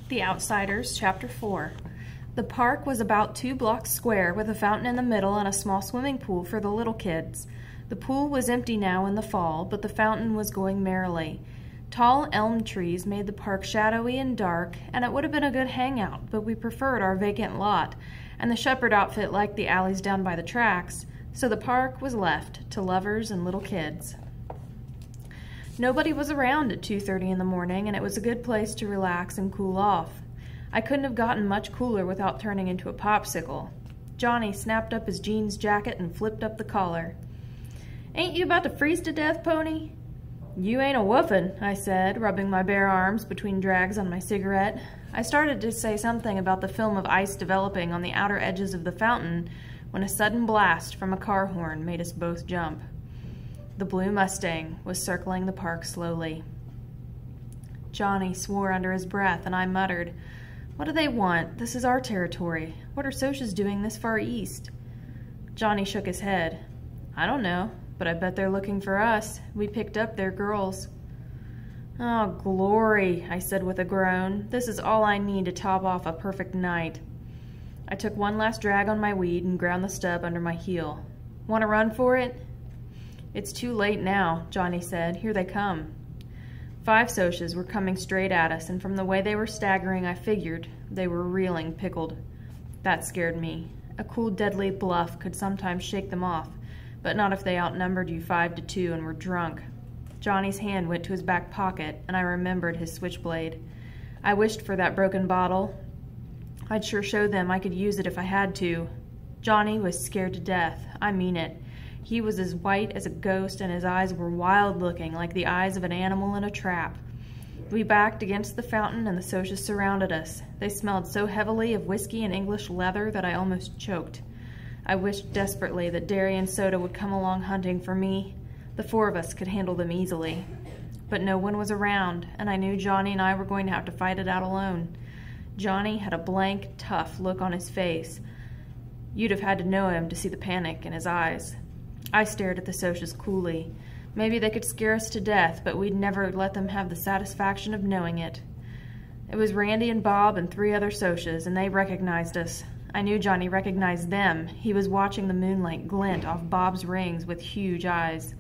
The Outsiders, Chapter 4. The park was about 2 blocks square, with a fountain in the middle and a small swimming pool for the little kids. The pool was empty now in the fall, but the fountain was going merrily. Tall elm trees made the park shadowy and dark, and it would have been a good hangout, but we preferred our vacant lot, and the shepherd outfit liked the alleys down by the tracks, so the park was left to lovers and little kids. Nobody was around at 2:30 in the morning, and it was a good place to relax and cool off. I couldn't have gotten much cooler without turning into a popsicle. Johnny snapped up his jeans jacket and flipped up the collar. "Ain't you about to freeze to death, Pony?" "You ain't a woofin'," I said, rubbing my bare arms between drags on my cigarette. I started to say something about the film of ice developing on the outer edges of the fountain when a sudden blast from a car horn made us both jump. The blue Mustang was circling the park slowly. Johnny swore under his breath, and I muttered, "What do they want? This is our territory. What are Socs doing this far east?" Johnny shook his head. "I don't know, but I bet they're looking for us. We picked up their girls." "Oh, glory," I said with a groan. "This is all I need to top off a perfect night." I took one last drag on my weed and ground the stub under my heel. "Want to run for it?" "It's too late now," Johnny said. "Here they come." 5 Socs were coming straight at us, and from the way they were staggering, I figured they were reeling pickled. That scared me. A cool, deadly bluff could sometimes shake them off, but not if they outnumbered you 5 to 2 and were drunk. Johnny's hand went to his back pocket, and I remembered his switchblade. I wished for that broken bottle. I'd sure show them I could use it if I had to. Johnny was scared to death. I mean it. He was as white as a ghost, and his eyes were wild-looking, like the eyes of an animal in a trap. We backed against the fountain, and the Socs surrounded us. They smelled so heavily of whiskey and English leather that I almost choked. I wished desperately that Derry and Soda would come along hunting for me. The 4 of us could handle them easily. But no one was around, and I knew Johnny and I were going to have to fight it out alone. Johnny had a blank, tough look on his face. You'd have had to know him to see the panic in his eyes. I stared at the Socs coolly. Maybe they could scare us to death, but we'd never let them have the satisfaction of knowing it. It was Randy and Bob and 3 other Socs, and they recognized us. I knew Johnny recognized them. He was watching the moonlight glint off Bob's rings with huge eyes.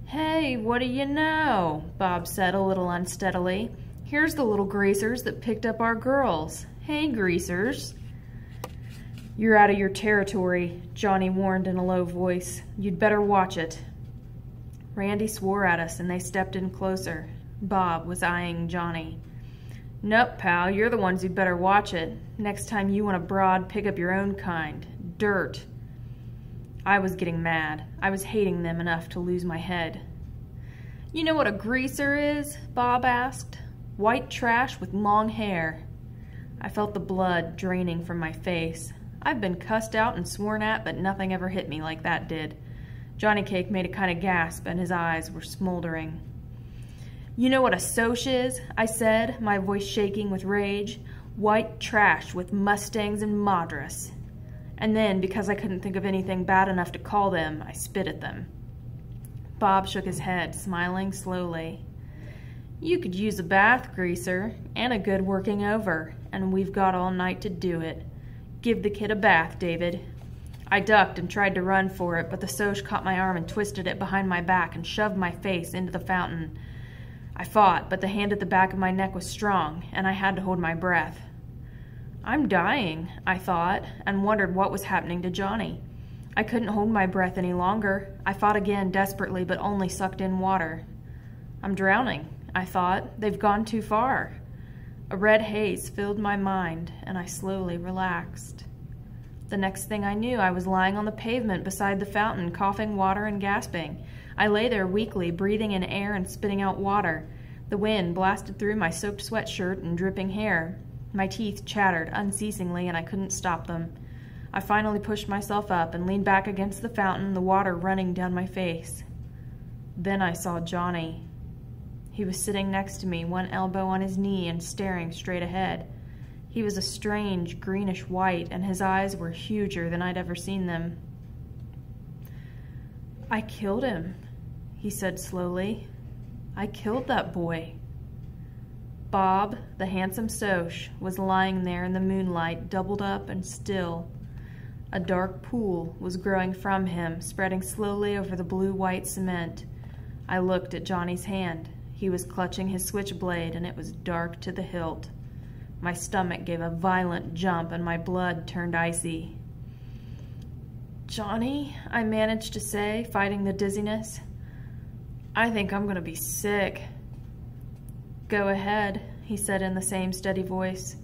"Hey, what do you know?" Bob said a little unsteadily. "Here's the little greasers that picked up our girls. Hey, greasers." "You're out of your territory," Johnny warned in a low voice. "You'd better watch it." Randy swore at us, and they stepped in closer. Bob was eyeing Johnny. "Nope, pal, you're the ones who'd better watch it. Next time you want a broad, pick up your own kind. Dirt." I was getting mad. I was hating them enough to lose my head. "You know what a greaser is?" Bob asked. "White trash with long hair." I felt the blood draining from my face. I've been cussed out and sworn at, but nothing ever hit me like that did. Johnny Cake made a kind of gasp, and his eyes were smoldering. "You know what a Soc is?" I said, my voice shaking with rage. "White trash with Mustangs and Madras." And then, because I couldn't think of anything bad enough to call them, I spit at them. Bob shook his head, smiling slowly. "You could use a bath, greaser, and a good working over, and we've got all night to do it. Give the kid a bath, David." I ducked and tried to run for it, but the Soc caught my arm and twisted it behind my back and shoved my face into the fountain. I fought, but the hand at the back of my neck was strong, and I had to hold my breath. I'm dying, I thought, and wondered what was happening to Johnny. I couldn't hold my breath any longer. I fought again desperately, but only sucked in water. I'm drowning, I thought. They've gone too far. A red haze filled my mind, and I slowly relaxed. The next thing I knew, I was lying on the pavement beside the fountain, coughing water and gasping. I lay there weakly, breathing in air and spitting out water. The wind blasted through my soaked sweatshirt and dripping hair. My teeth chattered unceasingly, and I couldn't stop them. I finally pushed myself up and leaned back against the fountain, the water running down my face. Then I saw Johnny. He was sitting next to me, one elbow on his knee and staring straight ahead. He was a strange greenish white, and his eyes were huger than I'd ever seen them. "I killed him," he said slowly. "I killed that boy." Bob, the handsome Soch, was lying there in the moonlight, doubled up and still. A dark pool was growing from him, spreading slowly over the blue-white cement. I looked at Johnny's hand. He was clutching his switchblade, and it was dark to the hilt. My stomach gave a violent jump, and my blood turned icy. "Johnny," I managed to say, fighting the dizziness. "I think I'm going to be sick." "Go ahead," he said in the same steady voice.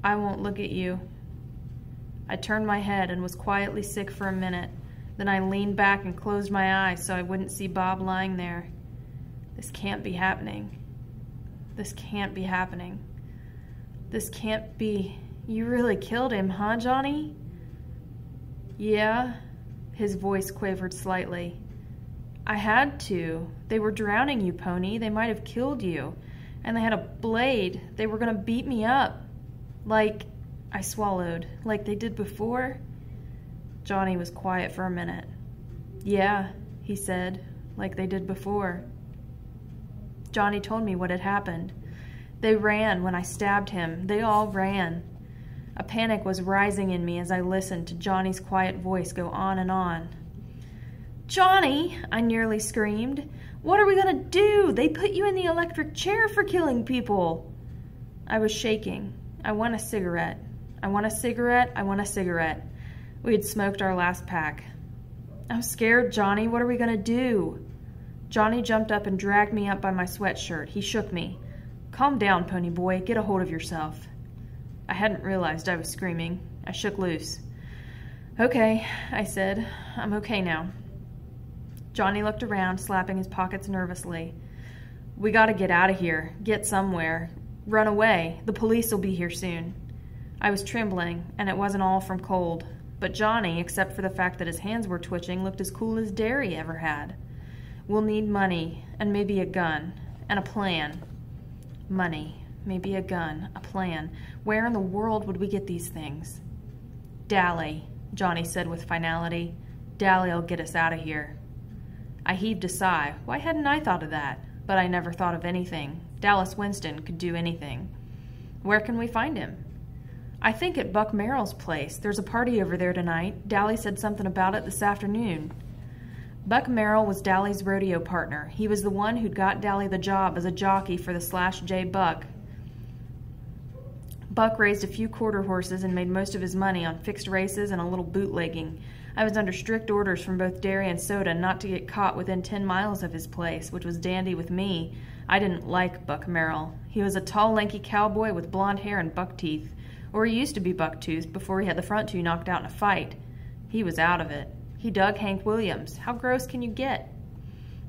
"I won't look at you." I turned my head and was quietly sick for a minute. Then I leaned back and closed my eyes so I wouldn't see Bob lying there. This can't be happening. This can't be happening. This can't be... You really killed him, huh, Johnny? "Yeah." His voice quavered slightly. "I had to. They were drowning you, Pony. They might have killed you. And they had a blade. They were going to beat me up. Like..." I swallowed. "Like they did before?" Johnny was quiet for a minute. "Yeah," he said, "like they did before." Johnny told me what had happened. They ran when I stabbed him. They all ran. A panic was rising in me as I listened to Johnny's quiet voice go on and on. "Johnny!" I nearly screamed. "What are we going to do? They put you in the electric chair for killing people." I was shaking. "I want a cigarette. I want a cigarette. I want a cigarette." We had smoked our last pack. "I'm scared, Johnny. What are we going to do?" Johnny jumped up and dragged me up by my sweatshirt. He shook me. "Calm down, Pony boy. Get a hold of yourself." I hadn't realized I was screaming. I shook loose. "Okay," I said. "I'm okay now." Johnny looked around, slapping his pockets nervously. "We gotta get out of here. Get somewhere. Run away. The police will be here soon." I was trembling, and it wasn't all from cold. But Johnny, except for the fact that his hands were twitching, looked as cool as Derry ever had. "We'll need money, and maybe a gun, and a plan." Money, maybe a gun, a plan. Where in the world would we get these things? "Dally," Johnny said with finality. "Dally'll get us out of here." I heaved a sigh. Why hadn't I thought of that? But I never thought of anything. Dallas Winston could do anything. "Where can we find him?" "I think at Buck Merrill's place. There's a party over there tonight. Dally said something about it this afternoon." Buck Merrill was Dally's rodeo partner. He was the one who'd got Dally the job as a jockey for the Slash J Buck. Buck raised a few quarter horses and made most of his money on fixed races and a little bootlegging. I was under strict orders from both Derry and Soda not to get caught within 10 miles of his place, which was dandy with me. I didn't like Buck Merrill. He was a tall, lanky cowboy with blonde hair and buck teeth. Or he used to be buck-toothed before he had the front two knocked out in a fight. He was out of it. He dug Hank Williams. How gross can you get?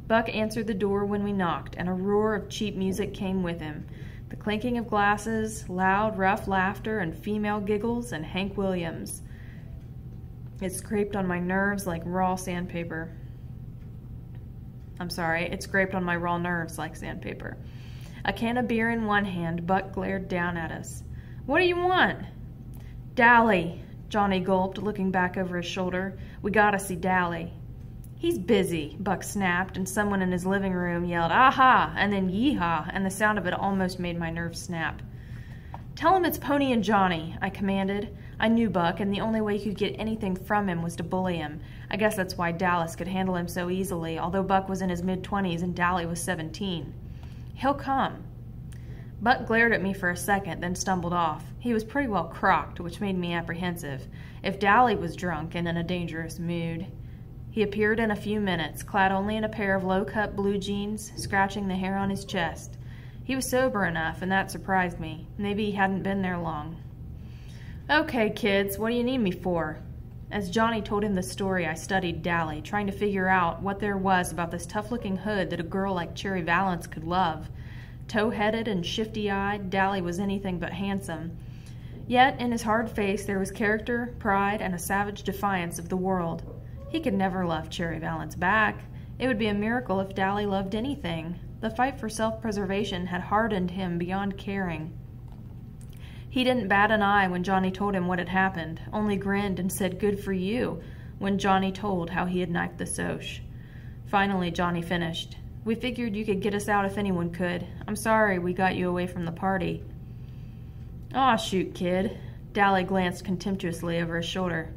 Buck answered the door when we knocked, and a roar of cheap music came with him. The clinking of glasses, loud, rough laughter, and female giggles, and Hank Williams. It scraped on my nerves like raw sandpaper. It scraped on my raw nerves like sandpaper. A can of beer in one hand, Buck glared down at us. "What do you want?" "Dally," Johnny gulped, looking back over his shoulder. "We gotta see Dally." "He's busy," Buck snapped, and someone in his living room yelled, "Aha!" and then "Yeehaw!" and the sound of it almost made my nerves snap. "Tell him it's Pony and Johnny," I commanded. I knew Buck, and the only way he could get anything from him was to bully him. I guess that's why Dallas could handle him so easily, although Buck was in his mid-20s and Dally was 17. "He'll come." Buck glared at me for a second, then stumbled off. He was pretty well crocked, which made me apprehensive. If Dally was drunk and in a dangerous mood. He appeared in a few minutes, clad only in a pair of low-cut blue jeans, scratching the hair on his chest. He was sober enough, and that surprised me. Maybe he hadn't been there long. "Okay, kids, what do you need me for?" As Johnny told him the story, I studied Dally, trying to figure out what there was about this tough-looking hood that a girl like Cherry Valance could love. Tow-headed and shifty-eyed, Dally was anything but handsome. Yet, in his hard face, there was character, pride, and a savage defiance of the world. He could never love Cherry Valance back. It would be a miracle if Dally loved anything. The fight for self-preservation had hardened him beyond caring. He didn't bat an eye when Johnny told him what had happened, only grinned and said, "Good for you," when Johnny told how he had knifed the Soch. Finally, Johnny finished. We figured you could get us out if anyone could. I'm sorry we got you away from the party." "Aw, shoot, kid." Dally glanced contemptuously over his shoulder.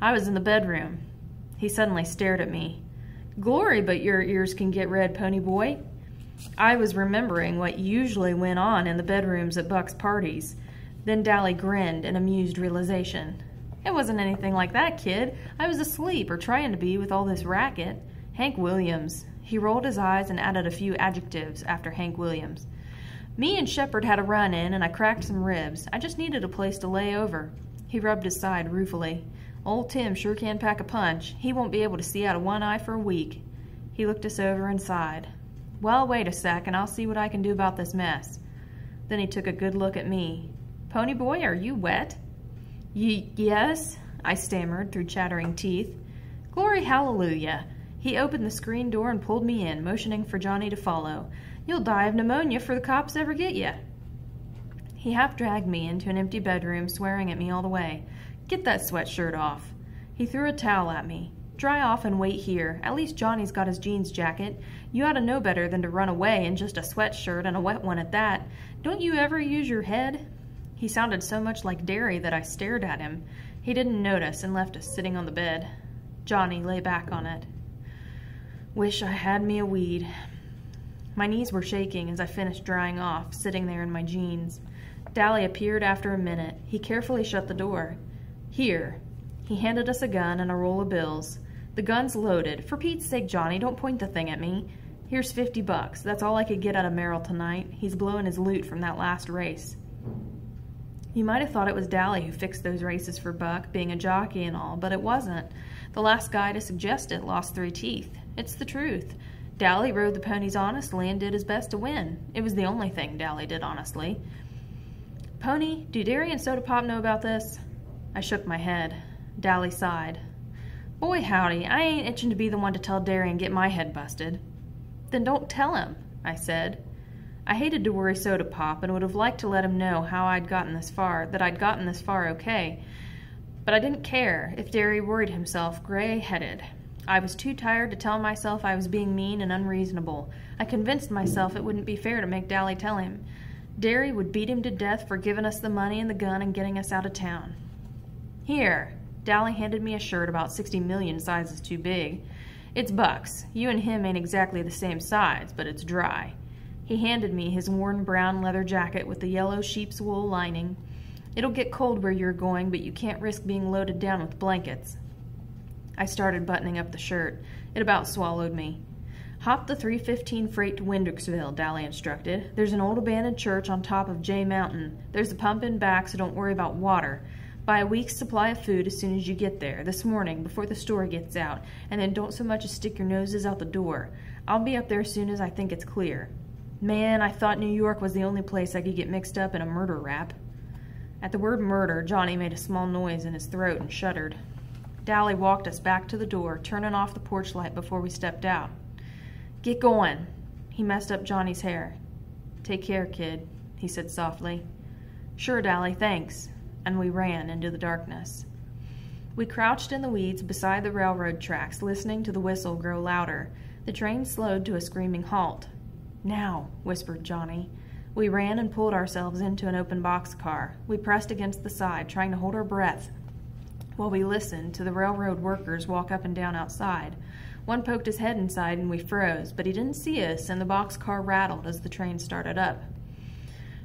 "I was in the bedroom." He suddenly stared at me. "Glory, but your ears can get red, pony boy." I was remembering what usually went on in the bedrooms at Buck's parties. Then Dally grinned in amused realization. "It wasn't anything like that, kid. I was asleep, or trying to be, with all this racket. Hank Williams." He rolled his eyes and added a few adjectives after Hank Williams. "Me and Shepard had a run-in, and I cracked some ribs. I just needed a place to lay over." He rubbed his side ruefully. "Old Tim sure can pack a punch. He won't be able to see out of one eye for a week." He looked us over and sighed. "Well, wait a sec, and I'll see what I can do about this mess." Then he took a good look at me. "Pony boy, are you wet?" Yes," I stammered through chattering teeth. "Glory hallelujah." He opened the screen door and pulled me in, motioning for Johnny to follow. "You'll die of pneumonia before the cops ever get you." He half-dragged me into an empty bedroom, swearing at me all the way. "Get that sweatshirt off." He threw a towel at me. "Dry off and wait here. At least Johnny's got his jeans jacket. You ought to know better than to run away in just a sweatshirt, and a wet one at that. Don't you ever use your head?" He sounded so much like Derry that I stared at him. He didn't notice and left us sitting on the bed. Johnny lay back on it. Wish I had me a weed. My knees were shaking as I finished drying off, sitting there in my jeans. Dally appeared after a minute. He carefully shut the door. "Here." He handed us a gun and a roll of bills. "The gun's loaded. For Pete's sake, Johnny, don't point the thing at me. Here's $50. That's all I could get out of Merrill tonight. He's blowing his loot from that last race." You might have thought it was Dally who fixed those races for Buck, being a jockey and all, but it wasn't. The last guy to suggest it lost 3 teeth. It's the truth. Dally rode the ponies honestly and did his best to win. It was the only thing Dally did honestly. "Pony, do Derry and Soda Pop know about this?" I shook my head. Dally sighed. "Boy howdy, I ain't itching to be the one to tell Derry and get my head busted." "Then don't tell him," I said. I hated to worry Soda Pop and would have liked to let him know how that I'd gotten this far okay. But I didn't care if Derry worried himself gray-headed. I was too tired to tell myself I was being mean and unreasonable. I convinced myself it wouldn't be fair to make Dally tell him. Derry would beat him to death for giving us the money and the gun and getting us out of town. "Here." Dally handed me a shirt about 60 million sizes too big. "It's Buck's. You and him ain't exactly the same size, but it's dry." He handed me his worn brown leather jacket with the yellow sheep's wool lining. "It'll get cold where you're going, but you can't risk being loaded down with blankets." I started buttoning up the shirt. It about swallowed me. "Hop the 3:15 freight to Windrixville," Dally instructed. "There's an old abandoned church on top of J Mountain. There's a pump in back, so don't worry about water. Buy a week's supply of food as soon as you get there, this morning, before the store gets out, and then don't so much as stick your noses out the door. I'll be up there as soon as I think it's clear. Man, I thought New York was the only place I could get mixed up in a murder rap." At the word murder, Johnny made a small noise in his throat and shuddered. Dally walked us back to the door, turning off the porch light before we stepped out. "Get going." He messed up Johnny's hair. "Take care, kid," he said softly. "Sure, Dally, thanks." And we ran into the darkness. We crouched in the weeds beside the railroad tracks, listening to the whistle grow louder. The train slowed to a screaming halt. "Now," whispered Johnny. We ran and pulled ourselves into an open boxcar. We pressed against the side, trying to hold our breath, while we listened to the railroad workers walk up and down outside. One poked his head inside and we froze, but he didn't see us, and the boxcar rattled as the train started up.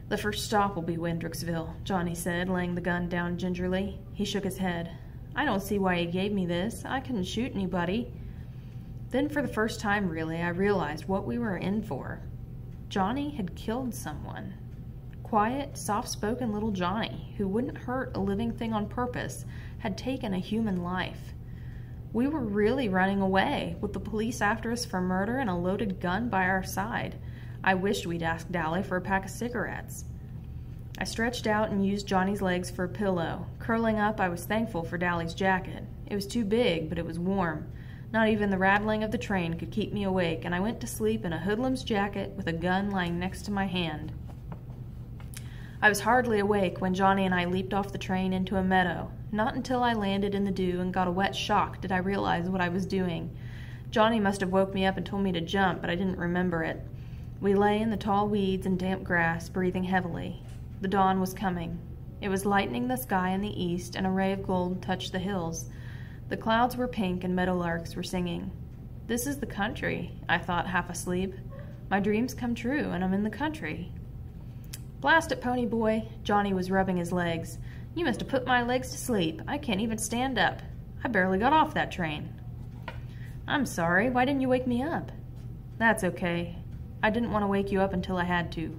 "The first stop will be Windrixville," Johnny said, laying the gun down gingerly. He shook his head. "I don't see why he gave me this. I couldn't shoot anybody." Then for the first time, really, I realized what we were in for. Johnny had killed someone. Quiet, soft-spoken little Johnny, who wouldn't hurt a living thing on purpose, had taken a human life. We were really running away, with the police after us for murder and a loaded gun by our side. I wished we'd asked Dally for a pack of cigarettes. I stretched out and used Johnny's legs for a pillow. Curling up, I was thankful for Dally's jacket. It was too big, but it was warm. Not even the rattling of the train could keep me awake, and I went to sleep in a hoodlum's jacket with a gun lying next to my hand. I was hardly awake when Johnny and I leaped off the train into a meadow. Not until I landed in the dew and got a wet shock did I realize what I was doing. Johnny must have woke me up and told me to jump, but I didn't remember it. We lay in the tall weeds and damp grass, breathing heavily. The dawn was coming. It was lightening the sky in the east, and a ray of gold touched the hills. The clouds were pink and meadowlarks were singing. This is the country, I thought, half asleep. My dreams come true, and I'm in the country. Blast it, pony boy. Johnny was rubbing his legs. You must have put my legs to sleep. I can't even stand up. I barely got off that train. I'm sorry. Why didn't you wake me up? That's okay. I didn't want to wake you up until I had to.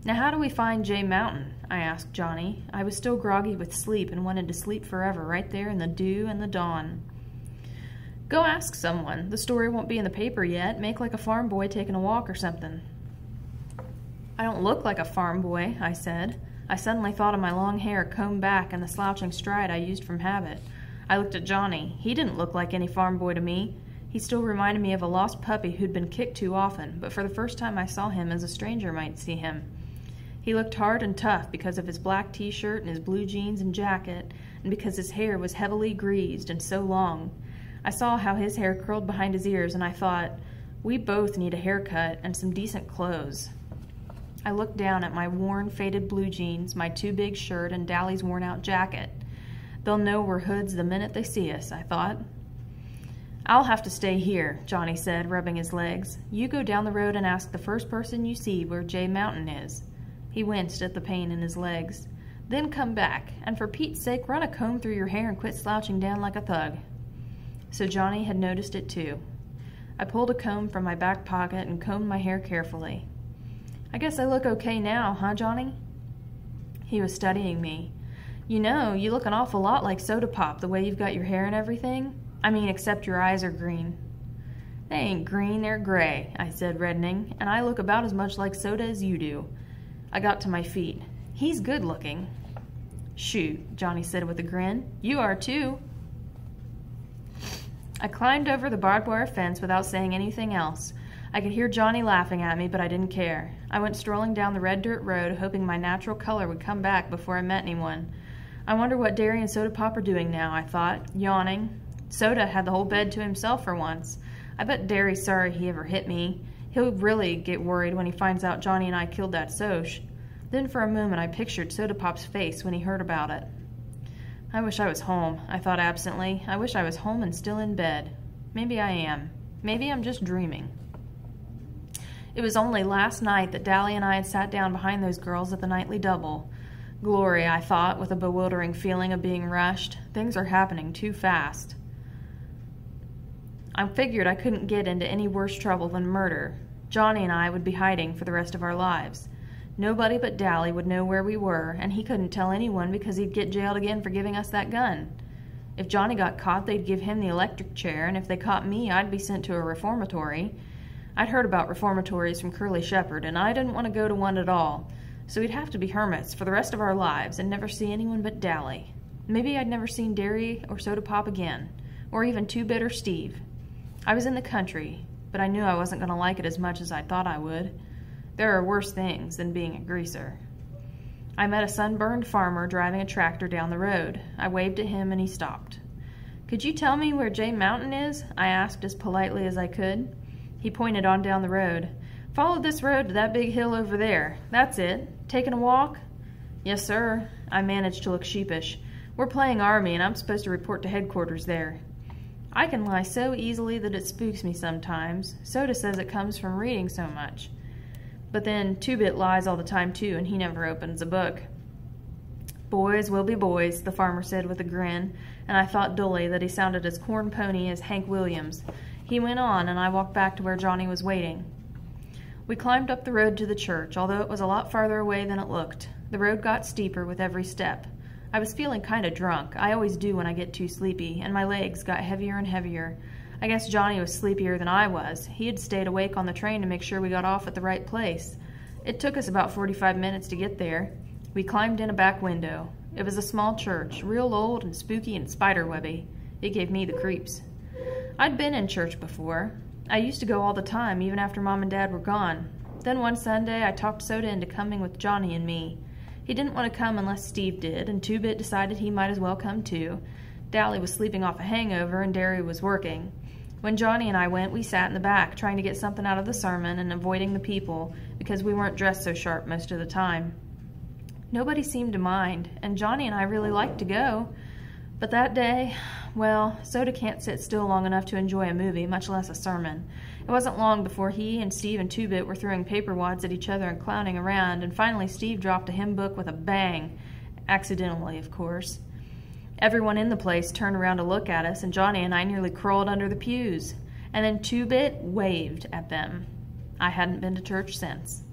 Now how do we find Jay Mountain? I asked Johnny. I was still groggy with sleep and wanted to sleep forever right there in the dew and the dawn. Go ask someone. The story won't be in the paper yet. Make like a farm boy taking a walk or something. I don't look like a farm boy, I said. I suddenly thought of my long hair combed back and the slouching stride I used from habit. I looked at Johnny. He didn't look like any farm boy to me. He still reminded me of a lost puppy who'd been kicked too often, but for the first time I saw him as a stranger might see him. He looked hard and tough because of his black t-shirt and his blue jeans and jacket, and because his hair was heavily greased and so long. I saw how his hair curled behind his ears, and I thought, we both need a haircut and some decent clothes. I looked down at my worn, faded blue jeans, my too big shirt, and Dally's worn-out jacket. They'll know we're hoods the minute they see us, I thought. I'll have to stay here, Johnny said, rubbing his legs. You go down the road and ask the first person you see where Jay Mountain is. He winced at the pain in his legs. Then come back, and for Pete's sake, run a comb through your hair and quit slouching down like a thug. So Johnny had noticed it too. I pulled a comb from my back pocket and combed my hair carefully. I guess I look okay now, huh, Johnny? He was studying me. You know, you look an awful lot like Soda Pop, the way you've got your hair and everything. I mean, except your eyes are green. They ain't green, they're gray, I said, reddening, and I look about as much like Soda as you do. I got to my feet. He's good looking. Shoot, Johnny said with a grin. You are too. I climbed over the barbed wire fence without saying anything else. I could hear Johnny laughing at me, but I didn't care. I went strolling down the red dirt road, hoping my natural color would come back before I met anyone. I wonder what Derry and Soda Pop are doing now, I thought, yawning. Soda had the whole bed to himself for once. I bet Derry's sorry he ever hit me. He'll really get worried when he finds out Johnny and I killed that Soch. Then for a moment I pictured Soda Pop's face when he heard about it. I wish I was home, I thought absently. I wish I was home and still in bed. Maybe I am. Maybe I'm just dreaming. It was only last night that Dally and I had sat down behind those girls at the nightly double. Glory, I thought, with a bewildering feeling of being rushed. Things are happening too fast. I figured I couldn't get into any worse trouble than murder. Johnny and I would be hiding for the rest of our lives. Nobody but Dally would know where we were, and he couldn't tell anyone because he'd get jailed again for giving us that gun. If Johnny got caught, they'd give him the electric chair, and if they caught me, I'd be sent to a reformatory. I'd heard about reformatories from Curly Shepherd, and I didn't want to go to one at all, so we'd have to be hermits for the rest of our lives and never see anyone but Dally. Maybe I'd never seen Derry or Soda Pop again, or even Two-Bit or Steve. I was in the country, but I knew I wasn't going to like it as much as I thought I would. There are worse things than being a greaser. I met a sunburned farmer driving a tractor down the road. I waved at him and he stopped. Could you tell me where Jay Mountain is? I asked as politely as I could. He pointed on down the road. Follow this road to that big hill over there. That's it. Taking a walk? Yes, sir. I managed to look sheepish. We're playing Army and I'm supposed to report to headquarters there. I can lie so easily that it spooks me sometimes. Soda says it comes from reading so much. But then Two-Bit lies all the time too, and he never opens a book. Boys will be boys, the farmer said with a grin, and I thought dully that he sounded as corn pony as Hank Williams. He went on, and I walked back to where Johnny was waiting. We climbed up the road to the church, although it was a lot farther away than it looked. The road got steeper with every step. I was feeling kind of drunk. I always do when I get too sleepy, and my legs got heavier and heavier. I guess Johnny was sleepier than I was. He had stayed awake on the train to make sure we got off at the right place. It took us about 45 minutes to get there. We climbed in a back window. It was a small church, real old and spooky and spiderwebby. It gave me the creeps. I'd been in church before. I used to go all the time, even after Mom and Dad were gone. Then one Sunday, I talked Soda into coming with Johnny and me. He didn't want to come unless Steve did, and Two-Bit decided he might as well come too. Dally was sleeping off a hangover, and Derry was working. When Johnny and I went, we sat in the back, trying to get something out of the sermon and avoiding the people, because we weren't dressed so sharp most of the time. Nobody seemed to mind, and Johnny and I really liked to go. But that day, well, Soda can't sit still long enough to enjoy a movie, much less a sermon. It wasn't long before he and Steve and Two-Bit were throwing paper wads at each other and clowning around, and finally Steve dropped a hymn book with a bang. Accidentally, of course. Everyone in the place turned around to look at us, and Johnny and I nearly crawled under the pews. And then Two-Bit waved at them. I hadn't been to church since.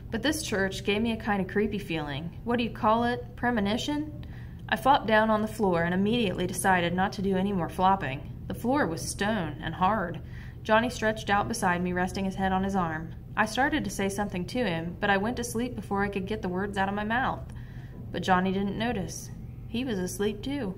But this church gave me a kind of creepy feeling. What do you call it? Premonition? I flopped down on the floor and immediately decided not to do any more flopping. The floor was stone and hard. Johnny stretched out beside me, resting his head on his arm. I started to say something to him, but I went to sleep before I could get the words out of my mouth. But Johnny didn't notice. He was asleep too.